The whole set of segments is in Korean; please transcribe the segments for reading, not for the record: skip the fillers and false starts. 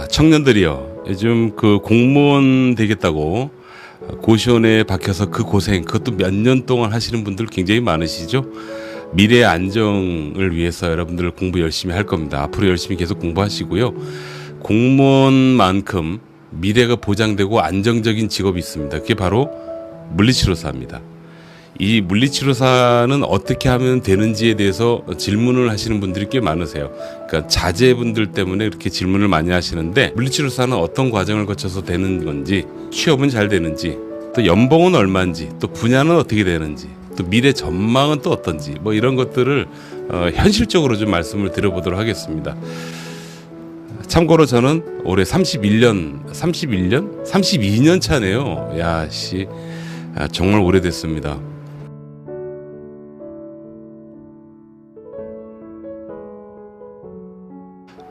청년들이요. 요즘 그 공무원 되겠다고 고시원에 박혀서 그 고생, 그것도 몇 년 동안 하시는 분들 굉장히 많으시죠? 미래의 안정을 위해서 여러분들 공부 열심히 할 겁니다. 앞으로 열심히 계속 공부하시고요. 공무원만큼 미래가 보장되고 안정적인 직업이 있습니다. 그게 바로 물리치료사입니다. 이 물리치료사는 어떻게 하면 되는지에 대해서 질문을 하시는 분들이 꽤 많으세요. 그러니까 자제분들 때문에 그렇게 질문을 많이 하시는데, 물리치료사는 어떤 과정을 거쳐서 되는 건지, 취업은 잘 되는지, 또 연봉은 얼마인지, 또 분야는 어떻게 되는지, 또 미래 전망은 또 어떤지, 뭐 이런 것들을 현실적으로 좀 말씀을 드려보도록 하겠습니다. 참고로 저는 올해 32년 차네요. 정말 오래됐습니다.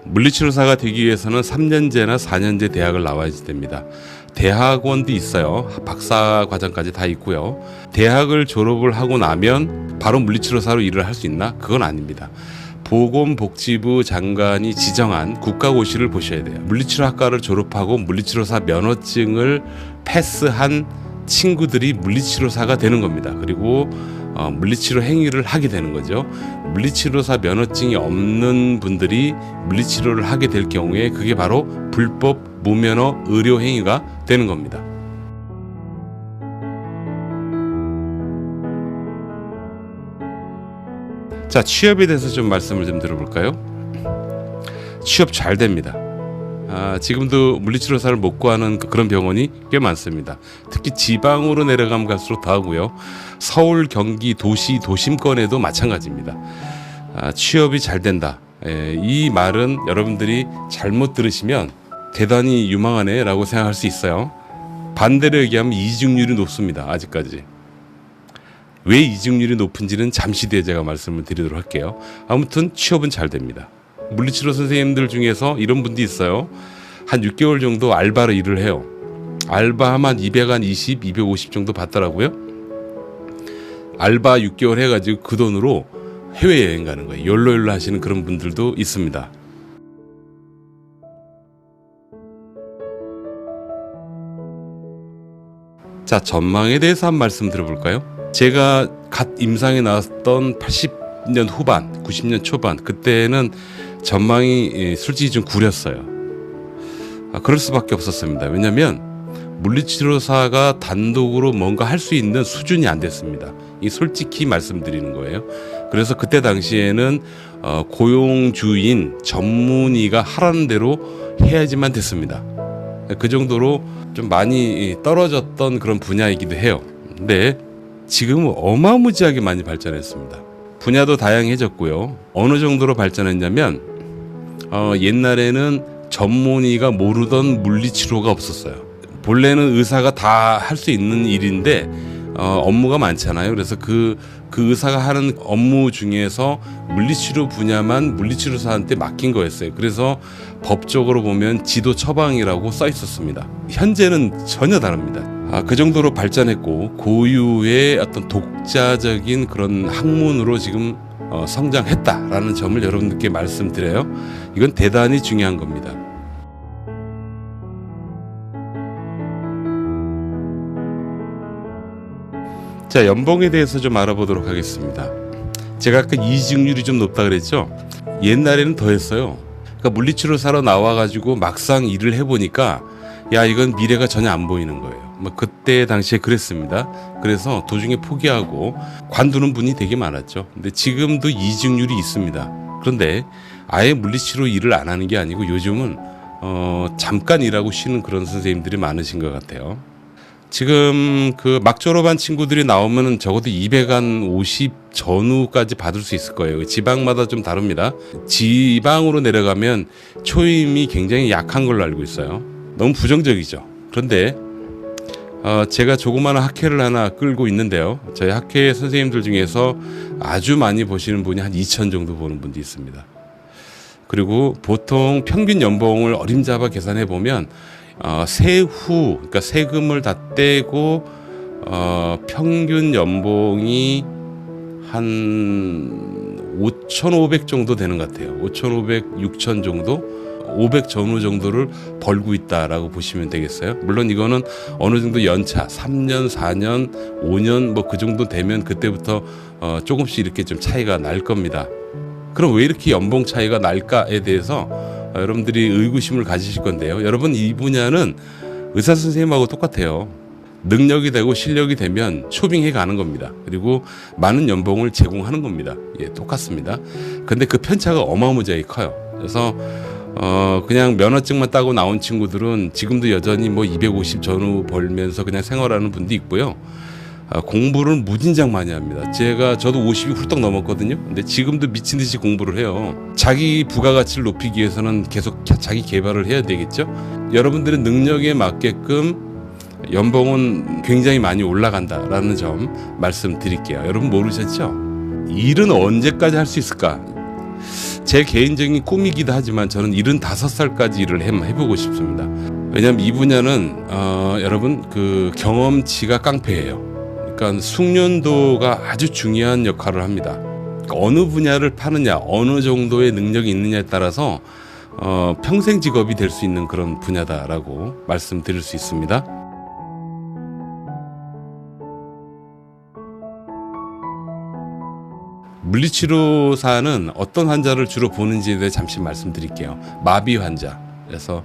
물리치료사가 되기 위해서는 3년제나 4년제 대학을 나와야지 됩니다. 대학원도 있어요. 박사 과정까지 다 있고요. 대학을 졸업을 하고 나면 바로 물리치료사로 일을 할 수 있나? 그건 아닙니다. 보건복지부 장관이 지정한 국가고시를 보셔야 돼요. 물리치료학과를 졸업하고 물리치료사 면허증을 패스한 친구들이 물리치료사가 되는 겁니다. 그리고 물리치료 행위를 하게 되는 거죠. 물리치료사 면허증이 없는 분들이 물리치료를 하게 될 경우에 그게 바로 불법 무면허 의료 행위가 되는 겁니다. 자, 취업에 대해서 좀 말씀을 좀 들어볼까요? 취업 잘 됩니다. 지금도 물리치료사를 못 구하는 그런 병원이 꽤 많습니다. 특히 지방으로 내려가면 갈수록 더 하고요. 서울, 경기, 도심권에도 마찬가지입니다. 취업이 잘 된다. 이 말은 여러분들이 잘못 들으시면 대단히 유망하네 라고 생각할 수 있어요. 반대로 얘기하면 이직률이 높습니다. 아직까지. 왜 이직률이 높은지는 잠시 뒤에 제가 말씀을 드리도록 할게요. 아무튼 취업은 잘 됩니다. 물리치료 선생님들 중에서 이런 분도 있어요. 한 6개월 정도 알바로 일을 해요. 알바하면 220, 250 정도 받더라고요. 알바 6개월 해가지고 그 돈으로 해외여행 가는 거예요. 욜로 하시는 그런 분들도 있습니다. 자, 전망에 대해서 한 말씀 들어볼까요? 제가 갓 임상에 나왔던 80년 후반, 90년 초반, 그때는 전망이 솔직히 좀 구렸어요. 그럴 수밖에 없었습니다. 왜냐하면 물리치료사가 단독으로 뭔가 할 수 있는 수준이 안 됐습니다. 이 솔직히 말씀드리는 거예요. 그래서 그때 당시에는 고용주인 전문의가 하라는 대로 해야지만 됐습니다. 그 정도로 좀 많이 떨어졌던 그런 분야이기도 해요. 근데 지금은 어마무지하게 많이 발전했습니다. 분야도 다양해졌고요. 어느 정도로 발전했냐면 옛날에는 전문의가 모르던 물리치료가 없었어요. 본래는 의사가 다 할 수 있는 일인데 업무가 많잖아요. 그래서 그 의사가 하는 업무 중에서 물리치료 분야만 물리치료사한테 맡긴 거였어요. 그래서 법적으로 보면 지도 처방이라고 써 있었습니다. 현재는 전혀 다릅니다. 그 정도로 발전했고 고유의 어떤 독자적인 그런 학문으로 지금 성장했다라는 점을 여러분들께 말씀드려요. 이건 대단히 중요한 겁니다. 자, 연봉에 대해서 좀 알아보도록 하겠습니다. 제가 아까 이직률이 좀 높다 그랬죠? 옛날에는 더 했어요. 그러니까 물리치료사로 나와가지고 막상 일을 해보니까 이건 미래가 전혀 안 보이는 거예요. 그때 당시에 그랬습니다. 그래서 도중에 포기하고 관두는 분이 되게 많았죠. 근데 지금도 이직률이 있습니다. 그런데 아예 물리치료 일을 안 하는 게 아니고 요즘은 잠깐 일하고 쉬는 그런 선생님들이 많으신 것 같아요. 지금 그 막 졸업한 친구들이 나오면 적어도 250 전후까지 받을 수 있을 거예요. 지방마다 좀 다릅니다. 지방으로 내려가면 초임이 굉장히 약한 걸로 알고 있어요. 너무 부정적이죠. 그런데 제가 조그마한 학회를 하나 끌고 있는데요. 저희 학회 선생님들 중에서 아주 많이 보시는 분이 한 2천 정도 보는 분도 있습니다. 그리고 보통 평균 연봉을 어림잡아 계산해 보면 세후, 그러니까 세금을 다 떼고 평균 연봉이 한 5,500 정도 되는 것 같아요. 5,500, 6,000 정도, 500 전후 정도를 벌고 있다라고 보시면 되겠어요. 물론 이거는 어느 정도 연차 3년, 4년, 5년 뭐 그 정도 되면 그때부터 조금씩 이렇게 좀 차이가 날 겁니다. 그럼 왜 이렇게 연봉 차이가 날까에 대해서 여러분들이 의구심을 가지실 건데요. 여러분, 이 분야는 의사 선생님하고 똑같아요. 능력이 되고 실력이 되면 쇼빙해 가는 겁니다. 그리고 많은 연봉을 제공하는 겁니다. 예, 똑같습니다. 근데 그 편차가 어마무지하게 커요. 그래서 그냥 면허증만 따고 나온 친구들은 지금도 여전히 뭐 250 전후 벌면서 그냥 생활하는 분도 있고요. 공부를 무진장 많이 합니다. 저도 50이 훌떡 넘었거든요. 근데 지금도 미친 듯이 공부를 해요. 자기 부가가치를 높이기 위해서는 계속 자기 개발을 해야 되겠죠. 여러분들의 능력에 맞게끔 연봉은 굉장히 많이 올라간다라는 점 말씀드릴게요. 여러분 모르셨죠? 일은 언제까지 할 수 있을까? 제 개인적인 꿈이기도 하지만 저는 75살까지 일을 해보고 싶습니다. 왜냐하면 이 분야는 여러분 그 경험치가 깡패예요. 그러니까 숙련도가 아주 중요한 역할을 합니다. 그러니까 어느 분야를 파느냐, 어느 정도의 능력이 있느냐에 따라서 평생 직업이 될 수 있는 그런 분야다라고 말씀드릴 수 있습니다. 물리치료사는 어떤 환자를 주로 보는지에 대해 잠시 말씀드릴게요. 마비 환자. 그래서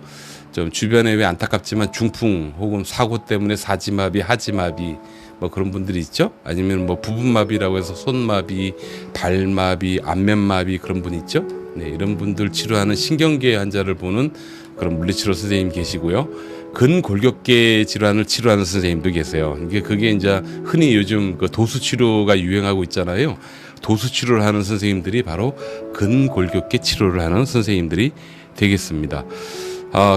좀 주변에 왜 안타깝지만 중풍 혹은 사고 때문에 사지마비, 하지마비 뭐 그런 분들이 있죠. 아니면 뭐 부분마비라고 해서 손마비, 발마비, 안면마비 그런 분 있죠. 네, 이런 분들 치료하는 신경계 환자를 보는 그런 물리치료 선생님 계시고요. 근골격계 질환을 치료하는 선생님도 계세요. 그게 이제 흔히 요즘 그 도수 치료가 유행하고 있잖아요. 도수 치료를 하는 선생님들이 바로 근골격계 치료를 하는 선생님들이 되겠습니다.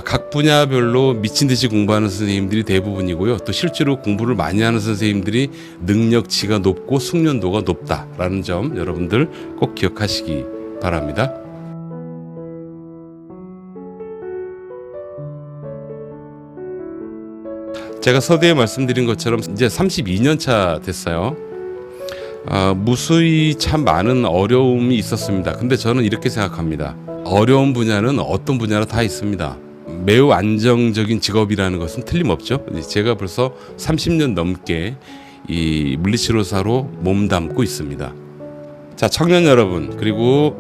각 분야별로 미친 듯이 공부하는 선생님들이 대부분이고요. 또 실제로 공부를 많이 하는 선생님들이 능력치가 높고 숙련도가 높다라는 점 여러분들 꼭 기억하시기 바랍니다. 제가 서두에 말씀드린 것처럼 이제 32년 차 됐어요. 무수히 참 많은 어려움이 있었습니다. 근데 저는 이렇게 생각합니다. 어려운 분야는 어떤 분야나 다 있습니다. 매우 안정적인 직업이라는 것은 틀림없죠. 제가 벌써 30년 넘게 이 물리치료사로 몸담고 있습니다. 자, 청년 여러분, 그리고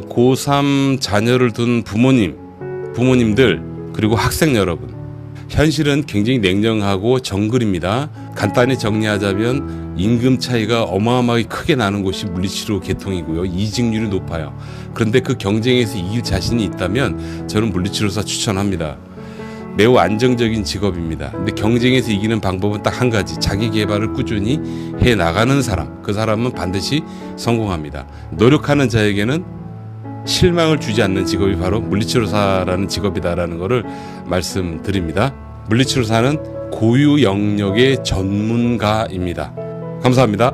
고3 자녀를 둔 부모님들, 그리고 학생 여러분, 현실은 굉장히 냉정하고 정글입니다. 간단히 정리하자면 임금 차이가 어마어마하게 크게 나는 곳이 물리치료 계통이고요. 이직률이 높아요. 그런데 그 경쟁에서 이길 자신이 있다면 저는 물리치료사 추천합니다. 매우 안정적인 직업입니다. 근데 경쟁에서 이기는 방법은 딱 한 가지, 자기 개발을 꾸준히 해 나가는 사람, 그 사람은 반드시 성공합니다. 노력하는 자에게는 실망을 주지 않는 직업이 바로 물리치료사라는 직업이다라는 것을 말씀드립니다. 물리치료사는 고유 영역의 전문가입니다. 감사합니다.